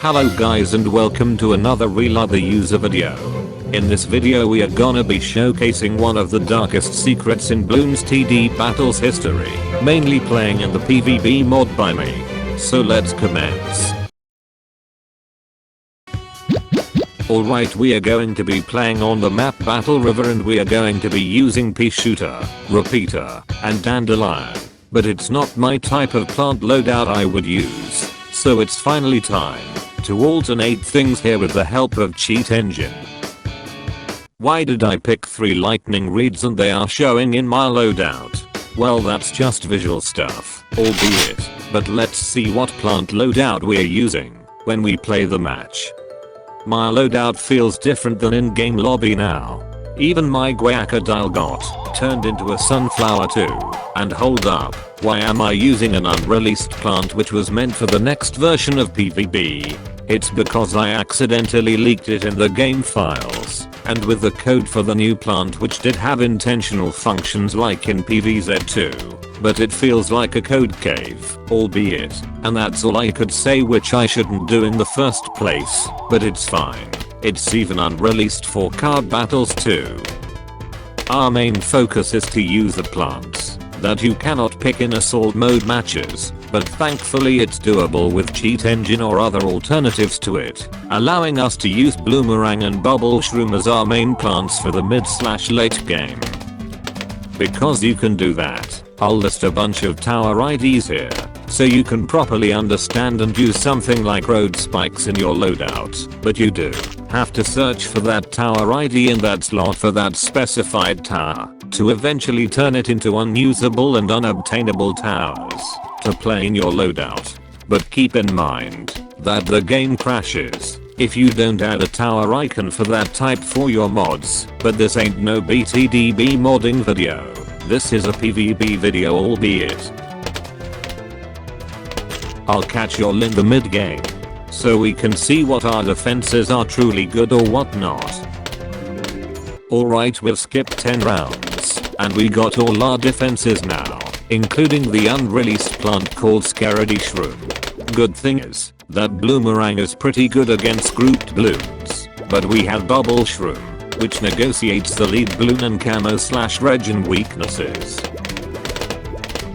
Hello guys and welcome to another Real Other User video. In this video we are gonna be showcasing one of the darkest secrets in Bloons TD Battles history, mainly playing in the PvB mod by me. So let's commence. Alright, we are going to be playing on the map Battle River and we are going to be using pea shooter, repeater, and dandelion. But it's not my type of plant loadout I would use, so it's finally time to alternate things here with the help of cheat engine. Why did I pick 3 lightning reeds and they are showing in my loadout? Well, that's just visual stuff, albeit, but let's see what plant loadout we're using when we play the match. My loadout feels different than in-game lobby now. Even my guacamole got turned into a sunflower too. And hold up, why am I using an unreleased plant which was meant for the next version of PvB? It's because I accidentally leaked it in the game files, and with the code for the new plant which did have intentional functions like in PvZ 2, but it feels like a code cave, albeit, and that's all I could say, which I shouldn't do in the first place, but it's fine. It's even unreleased for card battles too. Our main focus is to use the plants that you cannot pick in assault mode matches, but thankfully it's doable with cheat engine or other alternatives to it, allowing us to use bloomerang and bubble shroom as our main plants for the mid/late game. Because you can do that, I'll list a bunch of tower IDs here, so you can properly understand and use something like road spikes in your loadout, but you do have to search for that tower ID in that slot for that specified tower, to eventually turn it into unusable and unobtainable towers to play in your loadout. But keep in mind that the game crashes if you don't add a tower icon for that type for your mods. But this ain't no BTDB modding video. This is a PvB video, albeit I'll catch y'all in the mid game, so we can see what our defenses are truly good or what not. Alright, we've skipped 10 rounds, and we got all our defenses now, including the unreleased plant called Scaredy Shroom. Good thing is that bloomerang is pretty good against grouped balloons, but we have bubble shroom, which negotiates the lead balloon and camo/regen weaknesses.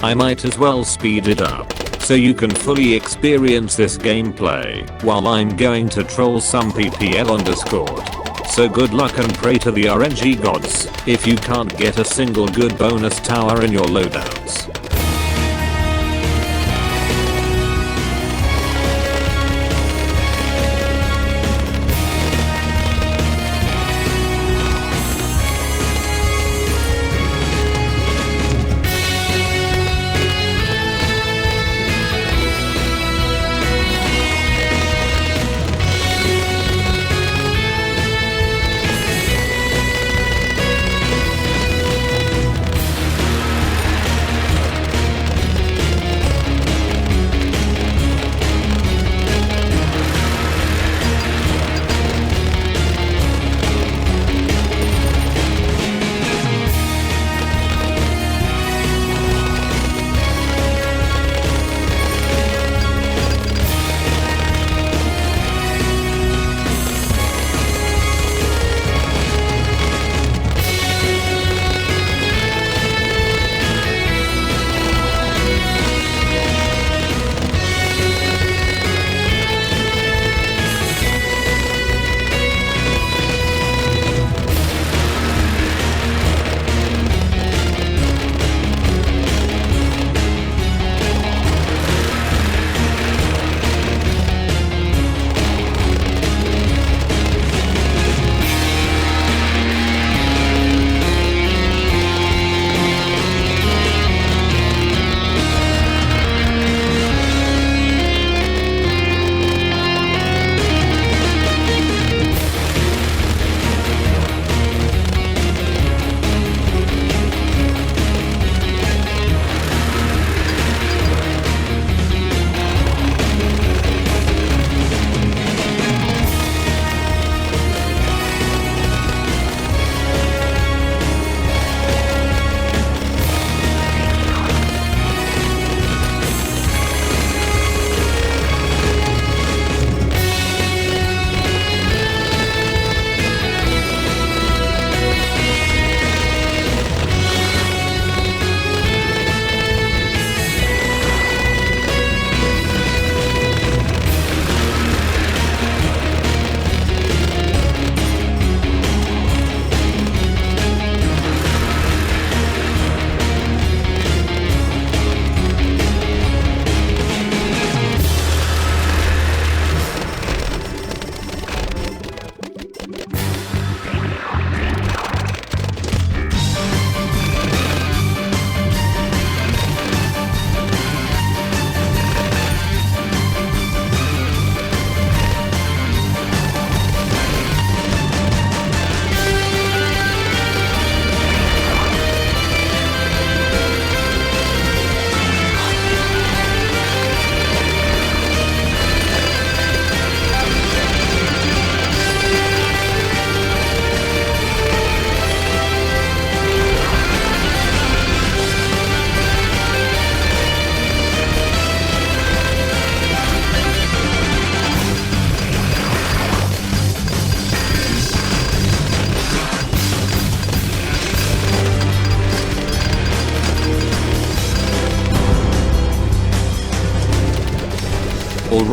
I might as well speed it up so you can fully experience this gameplay while I'm going to troll some PPL on Discord. So good luck and pray to the RNG gods if you can't get a single good bonus tower in your loadouts.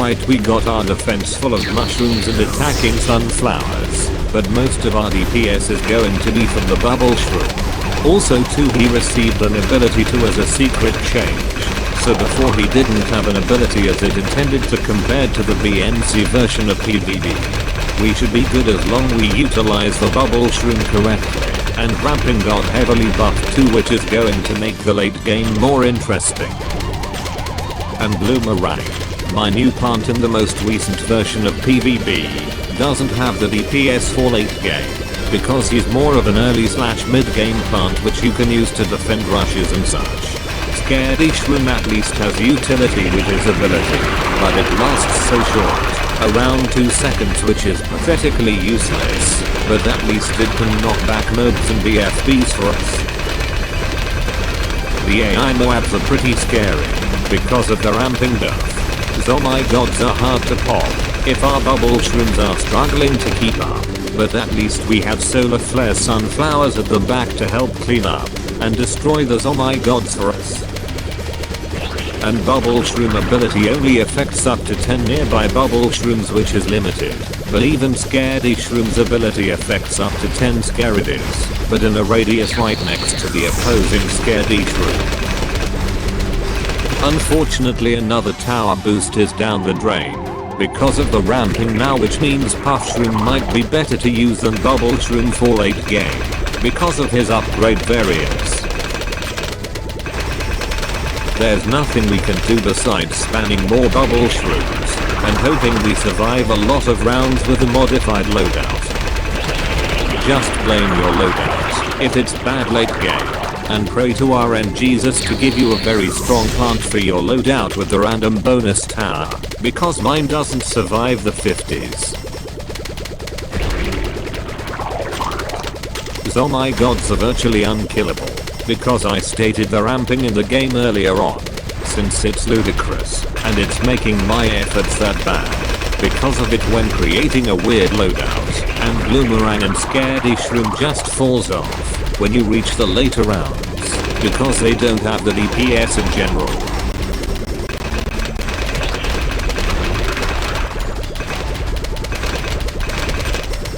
Alright, we got our defense full of mushrooms and attacking sunflowers, but most of our DPS is going to be from the bubble shroom. Also too, he received an ability to as a secret change. So before he didn't have an ability as it intended to compared to the BNC version of PvZ. We should be good as long we utilize the bubble shroom correctly, and ramping got heavily buffed too, which is going to make the late game more interesting. And Bloomerang, my new plant in the most recent version of PvZ, doesn't have the DPS for late game, because he's more of an early/mid game plant which you can use to defend rushes and such. Scaredy Shroom at least has utility with his ability, but it lasts so short, around 2 seconds, which is pathetically useless, but at least it can knock back mobs and BFBs for us. The AI Moabs are pretty scary, because of the ramping buff. Oh my gods are hard to pop, if our bubble shrooms are struggling to keep up, but at least we have solar flare sunflowers at the back to help clean up and destroy the oh my gods for us. And bubble shroom ability only affects up to 10 nearby bubble shrooms, which is limited, but even Scaredy Shroom's ability affects up to 10 Scaridies, but in a radius right next to the opposing Scaredy Shroom. Unfortunately, another tower boost is down the drain because of the ramping now, which means Puff Shroom might be better to use than Bubble Shroom for late game because of his upgrade variants. There's nothing we can do besides spamming more bubble shrooms and hoping we survive a lot of rounds with a modified loadout. Just blame your loadout if it's bad late game, and pray to RN Jesus to give you a very strong plant for your loadout with the random bonus tower, because mine doesn't survive the 50s. Oh my gods are virtually unkillable, because I stated the ramping in the game earlier on, since it's ludicrous, and it's making my efforts that bad, because of it when creating a weird loadout, and Bloomerang and Scaredy Shroom just falls off when you reach the later rounds, because they don't have the DPS in general.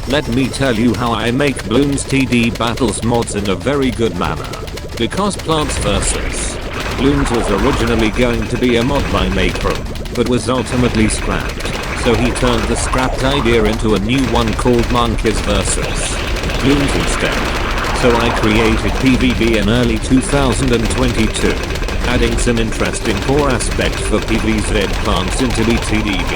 Let me tell you how I make Bloons TD battles mods in a very good manner. Because Plants vs. Bloons was originally going to be a mod by Macron, but was ultimately scrapped, so he turned the scrapped idea into a new one called Monkeys vs. Bloons instead. So I created PvZ in early 2022, adding some interesting core aspects for PvZ plants into BTDB.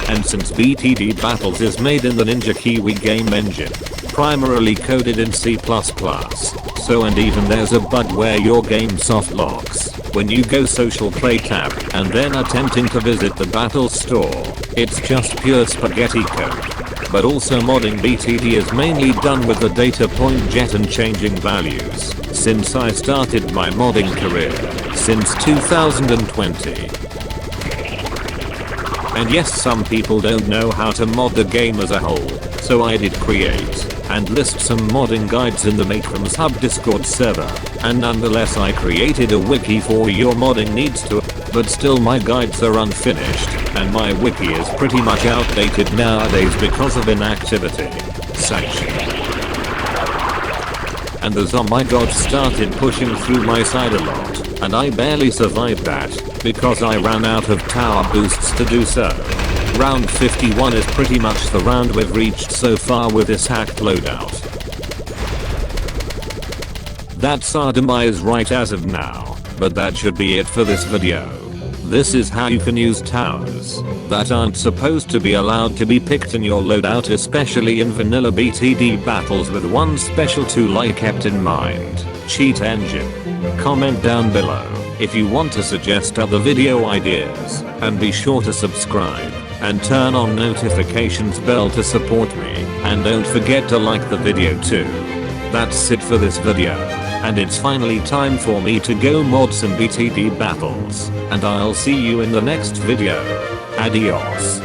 And since BTD Battles is made in the Ninja Kiwi game engine, primarily coded in C++, so and even there's a bug where your game soft locks when you go social play tab and then attempting to visit the battle store. It's just pure spaghetti code. But also modding BTD is mainly done with the data point jet and changing values, since I started my modding career since 2020. And yes, some people don't know how to mod the game as a whole, so I did create and list some modding guides in the Matrons Hub Discord server, and nonetheless I created a wiki for your modding needs too, but still my guides are unfinished, and my wiki is pretty much outdated nowadays because of inactivity. Sanction. And the oh my god started pushing through my side a lot, and I barely survived that, because I ran out of tower boosts to do so. Round 51 is pretty much the round we've reached so far with this hacked loadout. That's our demise right as of now, but that should be it for this video. This is how you can use towers that aren't supposed to be allowed to be picked in your loadout, especially in vanilla BTD battles, with one special tool I kept in mind: cheat engine. Comment down below if you want to suggest other video ideas, and be sure to subscribe and turn on notifications bell to support me, and don't forget to like the video too. That's it for this video, and it's finally time for me to go mod some BTD battles, and I'll see you in the next video. Adios.